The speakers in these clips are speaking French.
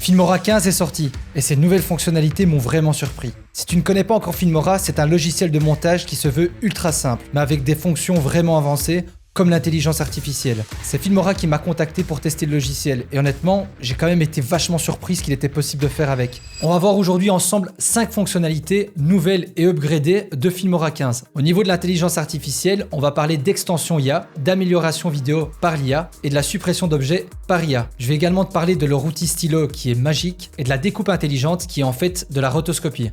Filmora 15 est sorti et ses nouvelles fonctionnalités m'ont vraiment surpris. Si tu ne connais pas encore Filmora, c'est un logiciel de montage qui se veut ultra simple, mais avec des fonctions vraiment avancées comme l'intelligence artificielle. C'est Filmora qui m'a contacté pour tester le logiciel et honnêtement, j'ai quand même été vachement surpris ce qu'il était possible de faire avec. On va voir aujourd'hui ensemble 5 fonctionnalités nouvelles et upgradées de Filmora 15. Au niveau de l'intelligence artificielle, on va parler d'extension IA, d'amélioration vidéo par l'IA et de la suppression d'objets par IA. Je vais également te parler de leur outil stylo qui est magique et de la découpe intelligente qui est en fait de la rotoscopie.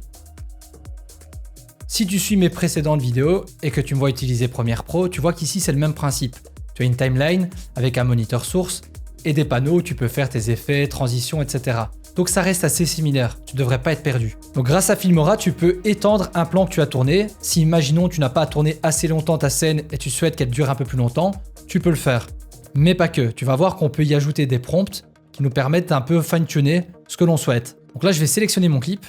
Si tu suis mes précédentes vidéos et que tu me vois utiliser Premiere Pro, tu vois qu'ici c'est le même principe. Tu as une timeline avec un moniteur source et des panneaux où tu peux faire tes effets, transitions, etc. Donc ça reste assez similaire, tu ne devrais pas être perdu. Donc grâce à Filmora, tu peux étendre un plan que tu as tourné. Si imaginons tu n'as pas tourné assez longtemps ta scène et tu souhaites qu'elle dure un peu plus longtemps, tu peux le faire. Mais pas que, tu vas voir qu'on peut y ajouter des prompts qui nous permettent d'un peu fine-tuner ce que l'on souhaite. Donc là je vais sélectionner mon clip.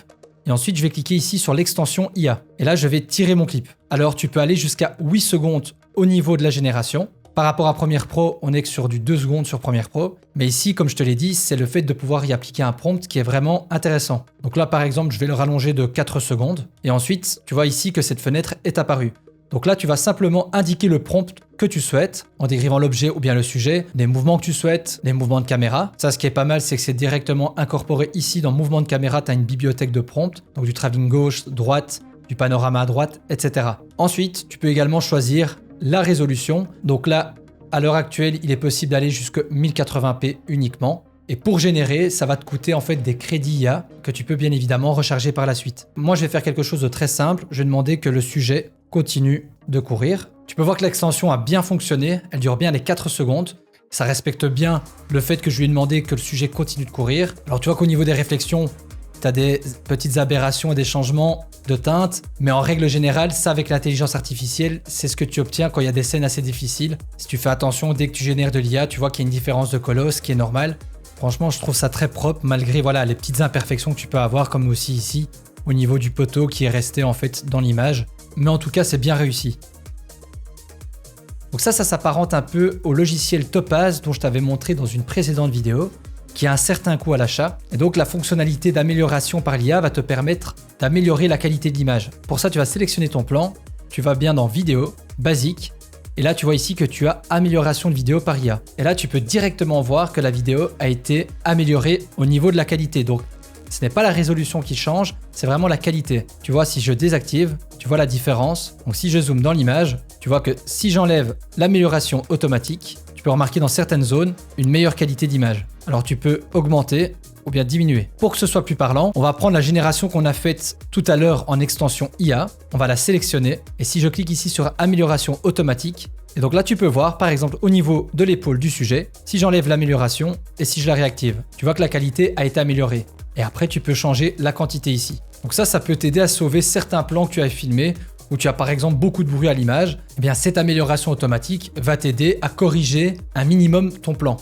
Et ensuite, je vais cliquer ici sur l'extension IA. Et là, je vais tirer mon clip. Alors, tu peux aller jusqu'à 8 secondes au niveau de la génération. Par rapport à Premiere Pro, on est sur du 2 secondes sur Premiere Pro. Mais ici, comme je te l'ai dit, c'est le fait de pouvoir y appliquer un prompt qui est vraiment intéressant. Donc là, par exemple, je vais le rallonger de 4 secondes. Et ensuite, tu vois ici que cette fenêtre est apparue. Donc là, tu vas simplement indiquer le prompt que tu souhaites en décrivant l'objet ou bien le sujet, les mouvements que tu souhaites, les mouvements de caméra. Ça, ce qui est pas mal, c'est que c'est directement incorporé ici dans mouvement de caméra. Tu as une bibliothèque de prompts, donc du travelling gauche, droite, du panorama à droite, etc. Ensuite, tu peux également choisir la résolution. Donc là, à l'heure actuelle, il est possible d'aller jusqu'à 1080p uniquement. Et pour générer, ça va te coûter en fait des crédits IA que tu peux bien évidemment recharger par la suite. Moi, je vais faire quelque chose de très simple. Je vais demander que le sujet continue de courir. Tu peux voir que l'extension a bien fonctionné. Elle dure bien les 4 secondes. Ça respecte bien le fait que je lui ai demandé que le sujet continue de courir. Alors, tu vois qu'au niveau des réflexions, tu as des petites aberrations et des changements de teinte. Mais en règle générale, ça avec l'intelligence artificielle, c'est ce que tu obtiens quand il y a des scènes assez difficiles. Si tu fais attention, dès que tu génères de l'IA, tu vois qu'il y a une différence de colosse qui est normale. Franchement, je trouve ça très propre malgré voilà, les petites imperfections que tu peux avoir, comme aussi ici, au niveau du poteau qui est resté en fait dans l'image. Mais en tout cas, c'est bien réussi. Donc ça s'apparente un peu au logiciel Topaz dont je t'avais montré dans une précédente vidéo, qui a un certain coût à l'achat. Et donc la fonctionnalité d'amélioration par l'IA va te permettre d'améliorer la qualité de l'image. Pour ça, tu vas sélectionner ton plan, tu vas bien dans Vidéo, Basique, et là tu vois ici que tu as Amélioration de vidéo par IA. Et là tu peux directement voir que la vidéo a été améliorée au niveau de la qualité. Donc ce n'est pas la résolution qui change, c'est vraiment la qualité. Tu vois, si je désactive, tu vois la différence. Donc si je zoome dans l'image, tu vois que si j'enlève l'amélioration automatique, tu peux remarquer dans certaines zones une meilleure qualité d'image. Alors tu peux augmenter ou bien diminuer. Pour que ce soit plus parlant, on va prendre la génération qu'on a faite tout à l'heure en extension IA, on va la sélectionner et si je clique ici sur amélioration automatique, et donc là tu peux voir par exemple au niveau de l'épaule du sujet, si j'enlève l'amélioration et si je la réactive, tu vois que la qualité a été améliorée. Et après tu peux changer la quantité ici. Donc ça peut t'aider à sauver certains plans que tu as filmés où tu as par exemple beaucoup de bruit à l'image. Eh bien cette amélioration automatique va t'aider à corriger un minimum ton plan.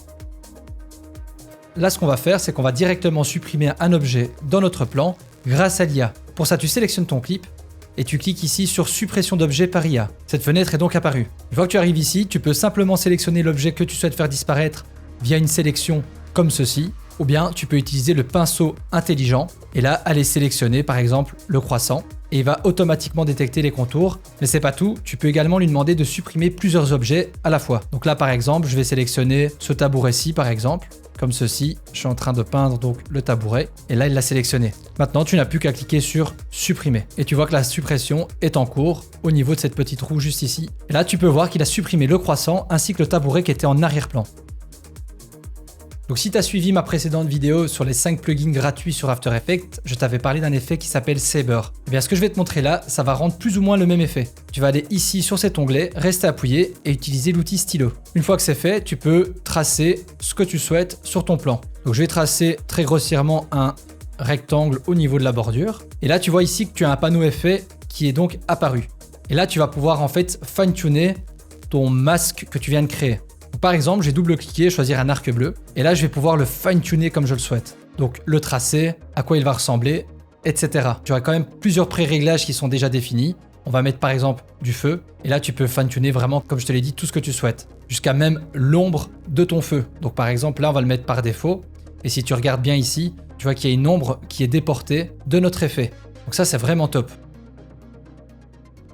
Là, ce qu'on va faire, c'est qu'on va directement supprimer un objet dans notre plan grâce à l'IA. Pour ça, tu sélectionnes ton clip et tu cliques ici sur suppression d'objet par IA. Cette fenêtre est donc apparue. Une fois que tu arrives ici, tu peux simplement sélectionner l'objet que tu souhaites faire disparaître via une sélection comme ceci, ou bien tu peux utiliser le pinceau intelligent et là, aller sélectionner par exemple le croissant et il va automatiquement détecter les contours. Mais c'est pas tout, tu peux également lui demander de supprimer plusieurs objets à la fois. Donc là, par exemple, je vais sélectionner ce tabouret-ci par exemple. Comme ceci, je suis en train de peindre donc le tabouret et là il l'a sélectionné. Maintenant tu n'as plus qu'à cliquer sur supprimer et tu vois que la suppression est en cours au niveau de cette petite roue juste ici. Et là tu peux voir qu'il a supprimé le croissant ainsi que le tabouret qui était en arrière-plan. Donc si tu as suivi ma précédente vidéo sur les 5 plugins gratuits sur After Effects, je t'avais parlé d'un effet qui s'appelle Saber. Et bien ce que je vais te montrer là, ça va rendre plus ou moins le même effet. Tu vas aller ici sur cet onglet, rester appuyé et utiliser l'outil stylo. Une fois que c'est fait, tu peux tracer ce que tu souhaites sur ton plan. Donc je vais tracer très grossièrement un rectangle au niveau de la bordure. Et là tu vois ici que tu as un panneau effet qui est donc apparu. Et là tu vas pouvoir en fait fine-tuner ton masque que tu viens de créer. Donc, par exemple, j'ai double-cliqué, choisir un arc bleu, et là je vais pouvoir le fine-tuner comme je le souhaite. Donc le tracer, à quoi il va ressembler, etc. Tu auras quand même plusieurs pré-réglages qui sont déjà définis. On va mettre par exemple du feu, et là tu peux fine-tuner vraiment, comme je te l'ai dit, tout ce que tu souhaites. Jusqu'à même l'ombre de ton feu. Donc par exemple, là on va le mettre par défaut, et si tu regardes bien ici, tu vois qu'il y a une ombre qui est déportée de notre effet. Donc ça, c'est vraiment top.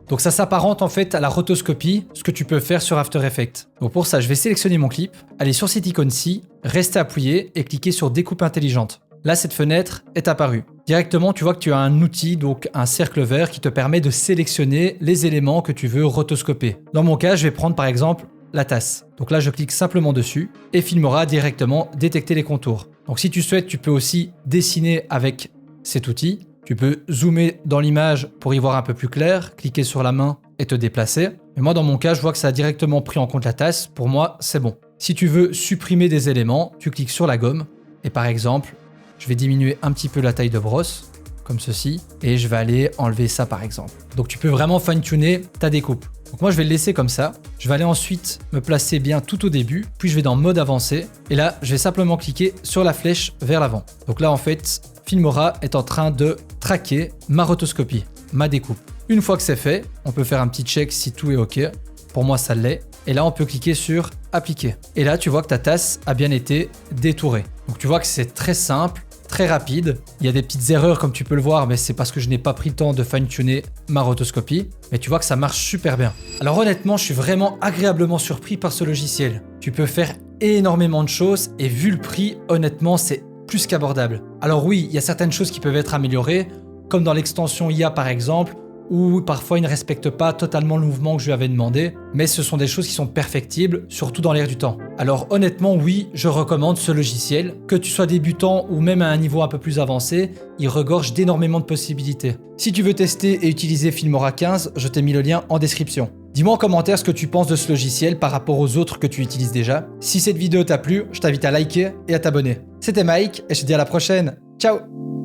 Donc ça s'apparente en fait à la rotoscopie, ce que tu peux faire sur After Effects. Donc pour ça, je vais sélectionner mon clip, aller sur cette icône-ci, rester appuyé et cliquer sur Découpe intelligente. Là, cette fenêtre est apparue. Directement, tu vois que tu as un outil, donc un cercle vert qui te permet de sélectionner les éléments que tu veux rotoscoper. Dans mon cas, je vais prendre par exemple la tasse. Donc là, je clique simplement dessus et Filmora directement détecter les contours. Donc si tu souhaites, tu peux aussi dessiner avec cet outil. Tu peux zoomer dans l'image pour y voir un peu plus clair, cliquer sur la main et te déplacer. Mais moi, dans mon cas, je vois que ça a directement pris en compte la tasse. Pour moi, c'est bon. Si tu veux supprimer des éléments, tu cliques sur la gomme et par exemple, je vais diminuer un petit peu la taille de brosse, comme ceci, et je vais aller enlever ça par exemple. Donc tu peux vraiment fine-tuner ta découpe. Donc moi je vais le laisser comme ça. Je vais aller ensuite me placer bien tout au début, puis je vais dans mode avancé, et là je vais simplement cliquer sur la flèche vers l'avant. Donc là en fait, Filmora est en train de traquer ma rotoscopie, ma découpe. Une fois que c'est fait, on peut faire un petit check si tout est OK. Pour moi ça l'est. Et là on peut cliquer sur appliquer. Et là tu vois que ta tasse a bien été détourée. Donc tu vois que c'est très simple, très rapide. Il y a des petites erreurs comme tu peux le voir, mais c'est parce que je n'ai pas pris le temps de fine-tuner ma rotoscopie. Mais tu vois que ça marche super bien. Alors honnêtement, je suis vraiment agréablement surpris par ce logiciel. Tu peux faire énormément de choses et vu le prix, honnêtement, c'est plus qu'abordable. Alors oui, il y a certaines choses qui peuvent être améliorées, comme dans l'extension IA par exemple, où parfois il ne respecte pas totalement le mouvement que je lui avais demandé, mais ce sont des choses qui sont perfectibles, surtout dans l'air du temps. Alors honnêtement oui, je recommande ce logiciel, que tu sois débutant ou même à un niveau un peu plus avancé, il regorge d'énormément de possibilités. Si tu veux tester et utiliser Filmora 15, je t'ai mis le lien en description. Dis-moi en commentaire ce que tu penses de ce logiciel par rapport aux autres que tu utilises déjà. Si cette vidéo t'a plu, je t'invite à liker et à t'abonner. C'était Mike et je te dis à la prochaine. Ciao!